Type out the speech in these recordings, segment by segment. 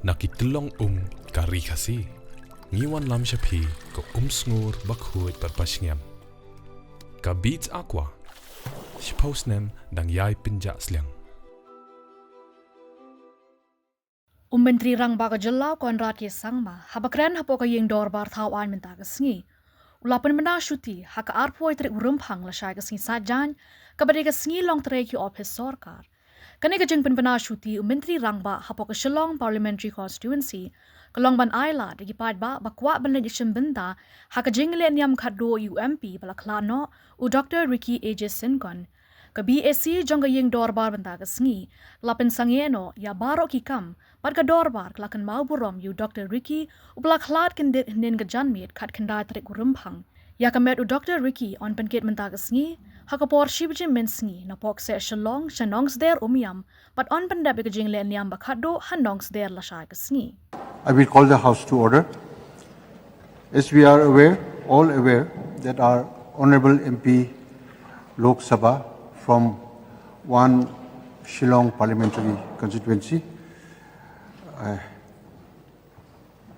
Nakitlong ka Ri Khasi. Ngiwan lam shapi ko sngur bakhuit parpashngam. Ka beats aqua. Shpausnem dang yai pinja sliang. Menteri rang baga jylla Konrad ye sangma habakran hapo ka yeng dorbar thawan menta ka sngi. Ulapan mena Shuti haka arpoi trik urumphang la shai ka sngi sajan ka bade ka sngi long trek yu office Sorkar. Kane ka jeng Pynbna Shuti Menteri rang ba hapo ka Shillong parliamentary constituency kalong ban aila dagi pad ba bakwa ban legislation benda haka jeng le niam khaddo UMP bala klano u Dr. Syngkon. Ka BSc jong ka yeng dorbar benda ka sngi lapen sangieno ya baro ki kam Par ka dorbar klakan mau burom yu Dr. Ricky ubla khlat kendit nin ka janmit khat kendai trik urumphang. Ya kamet u Dr. Ricky on penkit mentaga sngi hakapor shibjim men sngi na pok se Shillong shanongs der umiam but on pendap ka jing le niam bakado hanongs der la shai ka sngi. I will call the House to order. As we are aware, all aware that our Honourable MP Lok Sabha from one Shillong parliamentary constituency,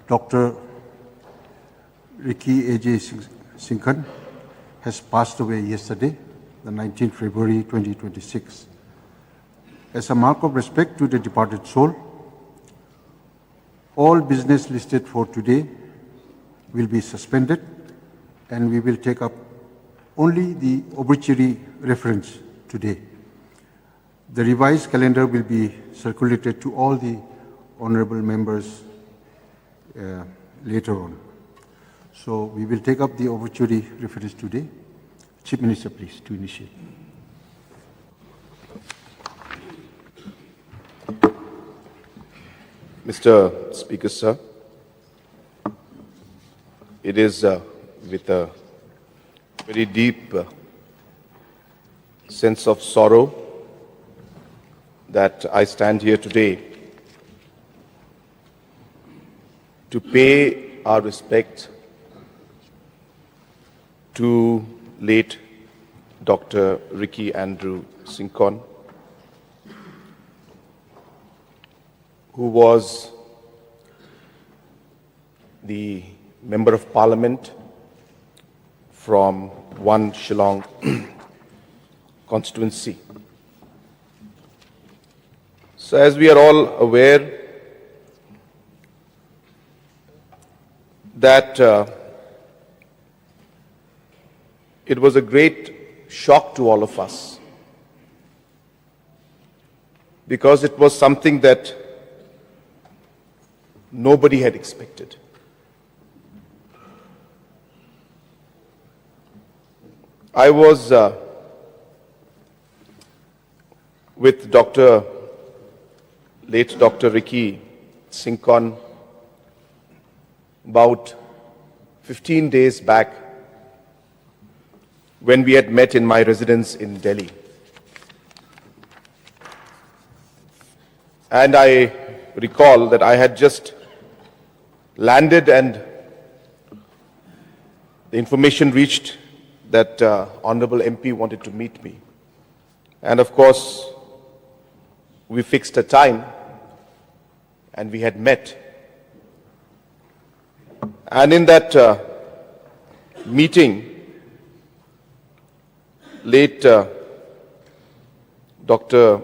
Dr. Ri Khasi Syngkon has passed away yesterday, the 19th February 2026. As a mark of respect to the departed soul, all business listed for today will be suspended and we will take up only the obituary reference today. The revised calendar will be circulated to all the honorable members later on. So we will take up the obituary reference today. Chief Minister, please, to initiate. Mr. Speaker, sir, it is with a very deep sense of sorrow that I stand here today to pay our respect to late Dr. Ri Andrew Syngkon, who was the Member of Parliament from one Shillong constituency. So as we are all aware that it was a great shock to all of us because it was something that nobody had expected. I was with late Dr. Ri Syngkon about 15 days back when we had met in my residence in Delhi. And I recall that I had just landed and the information reached that Honorable MP wanted to meet me. And of course, we fixed a time and we had met. And in that meeting, late Dr.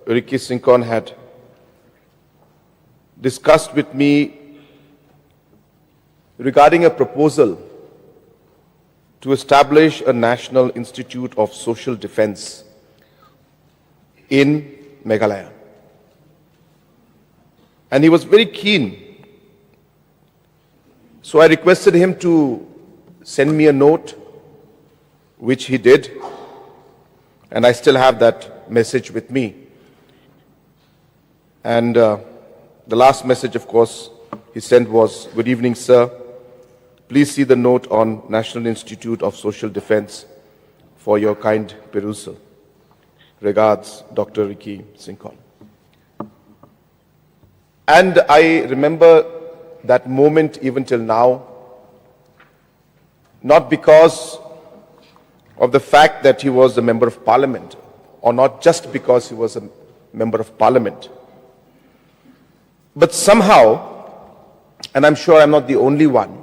Ri Syngkon had discussed with me regarding a proposal to establish a National Institute of Social Defence in Meghalaya. And he was very keen. So I requested him to send me a note, which he did. And I still have that message with me. And the last message, of course, he sent was, "Good evening, sir. Please see the note on National Institute of Social Defence for your kind perusal. Regards, Dr. Ri Syngkon." And I remember that moment even till now, not because of the fact that he was a Member of Parliament, or not just because he was a Member of Parliament, But somehow, and I'm sure I'm not the only one,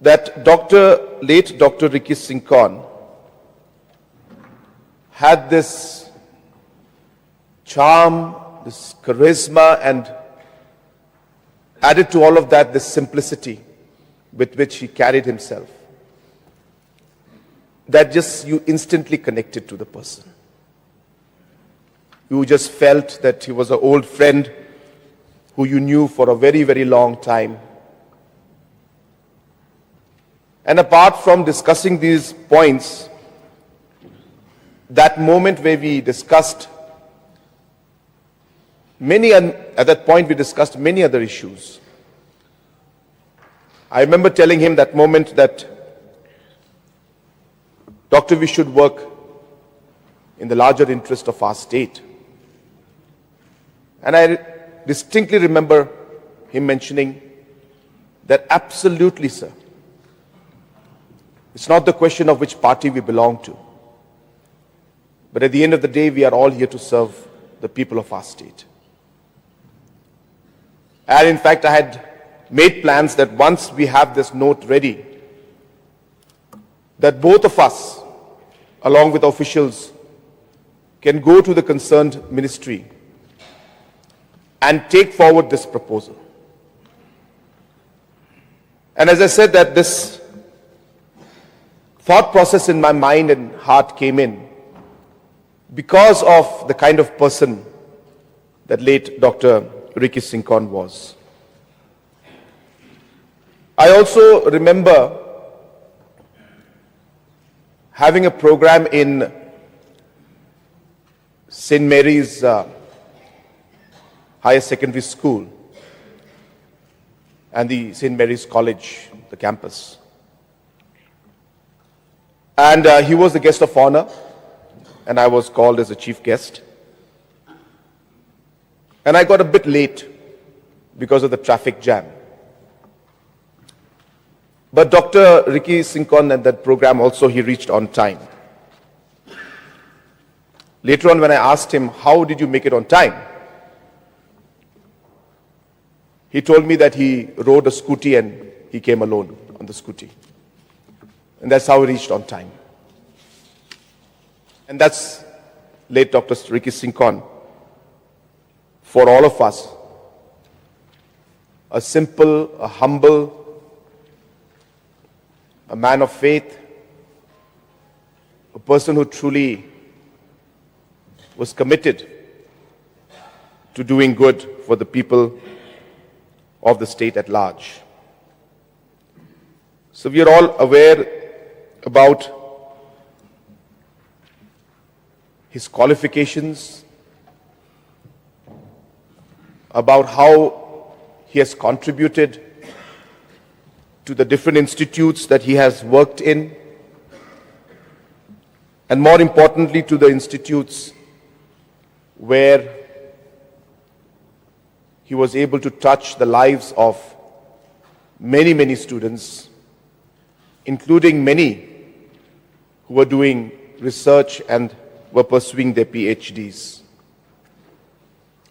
that late Dr. Ri Khasi Syngkon had this charm, this charisma, and added to all of that this simplicity with which he carried himself, that just you instantly connected to the person. You just felt that he was an old friend who you knew for a very, very long time. And apart from discussing these points, that moment where we discussed at that point we discussed many other issues. I remember telling him that moment that, Doctor, we should work in the larger interest of our state. And I distinctly remember him mentioning that absolutely, sir. It's not the question of which party we belong to. But at the end of the day, we are all here to serve the people of our state. And in fact, I had made plans that once we have this note ready, that both of us, along with officials, can go to the concerned ministry and take forward this proposal. And as I said, that this thought process in my mind and heart came in because of the kind of person that late Dr. Ri Khasi Syngkon was. I also remember having a program in St. Mary's Higher Secondary School and the St. Mary's College, the campus. And he was the guest of honor, and I was called as a chief guest. And I got a bit late because of the traffic jam. But Dr. Ri Khasi Syngkon at that program also, he reached on time. Later on when I asked him, how did you make it on time? He told me that he rode a scooty and he came alone on the scooty. And that's how he reached on time. And that's late Dr. Ri Khasi Syngkon. For all of us, a simple, a humble, a man of faith, a person who truly was committed to doing good for the people of the state at large. So we are all aware about his qualifications, about how he has contributed to the different institutes that he has worked in, and more importantly to the institutes where he was able to touch the lives of many, many students, including many who were doing research and were pursuing their PhDs.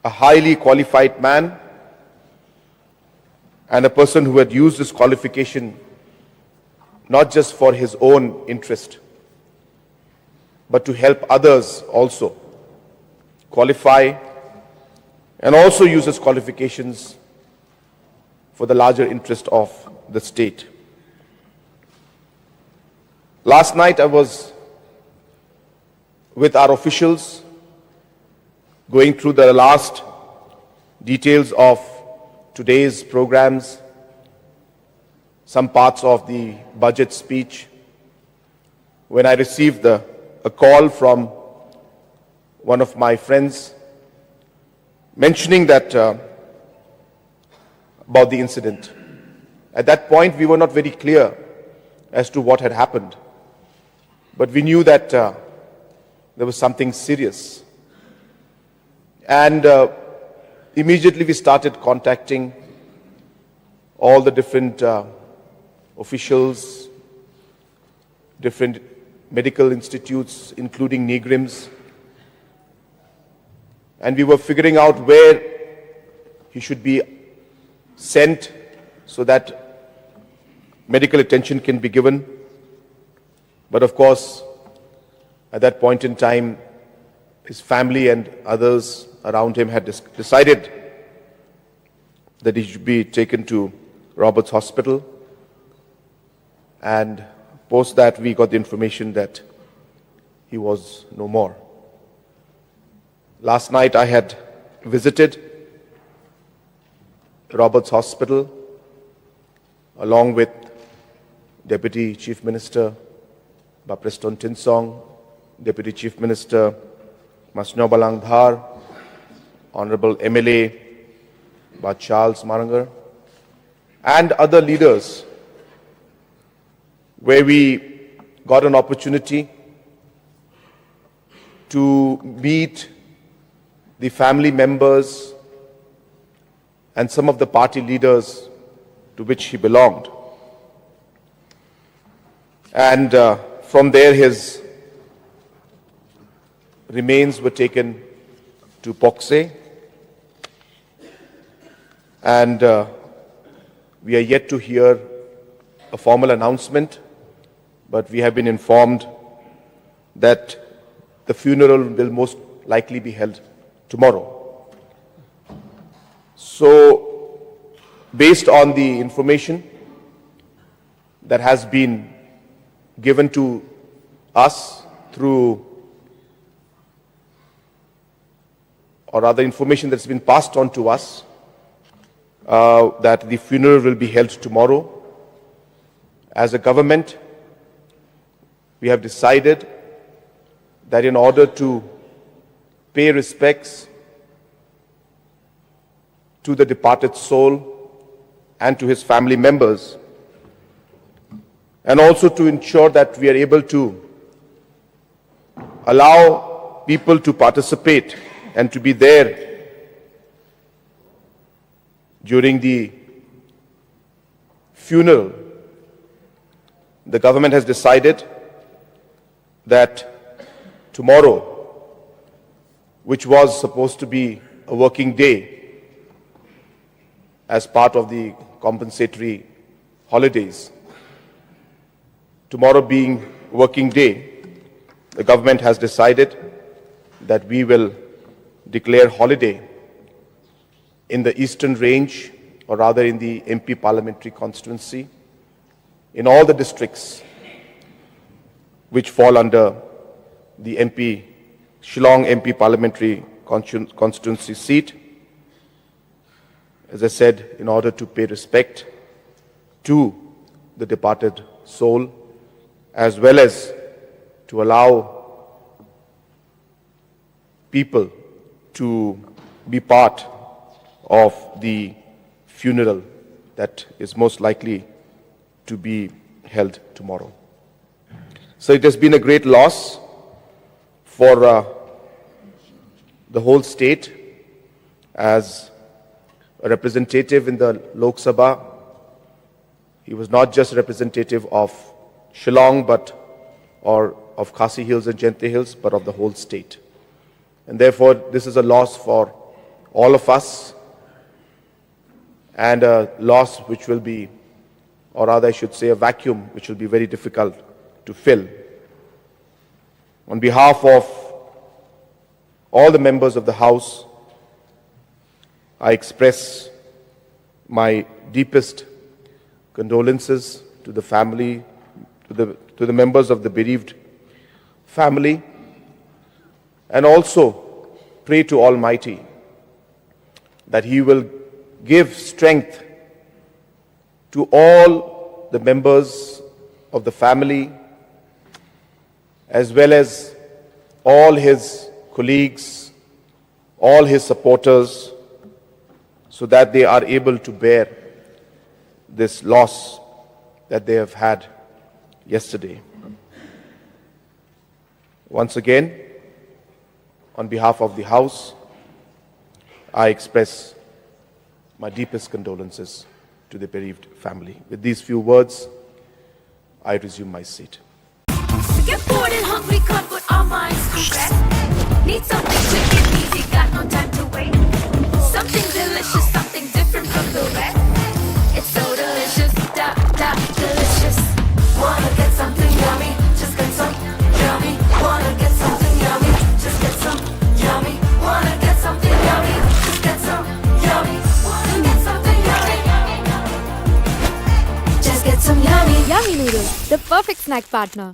A highly qualified man, and a person who had used his qualification not just for his own interest, but to help others also qualify and also use his qualifications for the larger interest of the state. Last night I was with our officials going through the last details of today's programs, some parts of the budget speech, when I received a call from one of my friends mentioning that about the incident. At that point, we were not very clear as to what had happened, but we knew that there was something serious. And immediately we started contacting all the different officials, different medical institutes, including NIGRIMS. And we were figuring out where he should be sent so that medical attention can be given. But of course, at that point in time, his family and others around him had decided that he should be taken to Roberts Hospital. And post that, we got the information that he was no more. Last night, I had visited Roberts Hospital along with Deputy Chief Minister Preston Tinsong, Deputy Chief Minister Masnyo Balangdhar, Honorable MLA Charles Marangar, and other leaders, where we got an opportunity to meet the family members and some of the party leaders to which he belonged. And from there, his remains were taken to Poxe, and we are yet to hear a formal announcement, but we have been informed that the funeral will most likely be held tomorrow. So, based on the information that has been given to us through, or rather information that's been passed on to us, that the funeral will be held tomorrow. As a government, we have decided that in order to pay respects to the departed soul and to his family members, and also to ensure that we are able to allow people to participate and to be there during the funeral, the government has decided that tomorrow, which was supposed to be a working day as part of the compensatory holidays, tomorrow being working day, the government has decided that we will declare holiday in the Eastern Range, or rather in the MP parliamentary constituency, in all the districts which fall under the Shillong MP parliamentary constituency seat. As I said, in order to pay respect to the departed soul, as well as to allow people to be part of the funeral that is most likely to be held tomorrow. So it has been a great loss for the whole state. As a representative in the Lok Sabha, he was not just a representative of Shillong, or of Khasi Hills and Jaintia Hills, but of the whole state. And therefore, this is a loss for all of us, and a loss which will be, or rather I should say a vacuum, which will be very difficult to fill. On behalf of all the members of the House, I express my deepest condolences to the family, to the members of the bereaved family, and also pray to Almighty that He will give strength to all the members of the family, as well as all his colleagues, all his supporters, so that they are able to bear this loss that they have had yesterday. Once again, on behalf of the House, I express my deepest condolences to the bereaved family. With these few words, I resume my seat. Get bored and hungry, can't put our minds to rest. Need something quick and easy, got no time to wait. Something delicious, something perfect snack partner.